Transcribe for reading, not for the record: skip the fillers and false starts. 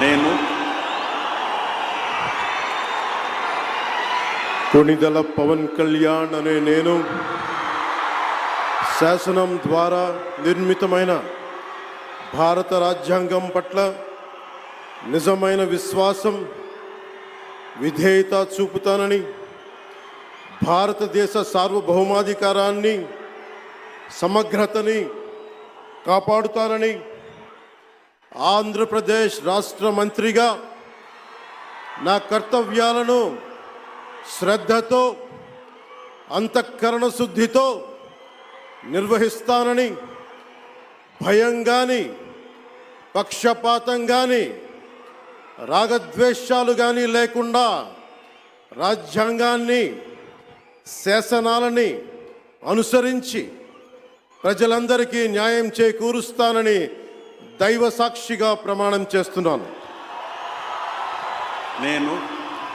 నేను కొణిదెల పవన్ కళ్యాణ్ అనే నేను శాసనం ద్వారా నిర్మితమైన భారత రాజ్యాంగం పట్ల నిజమైన విశ్వాసం, విధేయత చూపుతానని, భారతదేశ సార్వభౌమాధికారాన్ని, సమగ్రతని కాపాడుతానని, ఆంధ్రప్రదేశ్ రాష్ట్ర మంత్రిగా నా కర్తవ్యాలను శ్రద్ధతో, అంతఃకరణ శుద్ధితో నిర్వహిస్తానని, భయం కానీ, పక్షపాతం కానీ, రాగద్వేషాలు కానీ లేకుండా రాజ్యాంగాన్ని, శాసనాలని అనుసరించి ప్రజలందరికీ న్యాయం చేకూరుస్తానని దైవ సాక్షిగా ప్రమాణం చేస్తున్నాను. నేను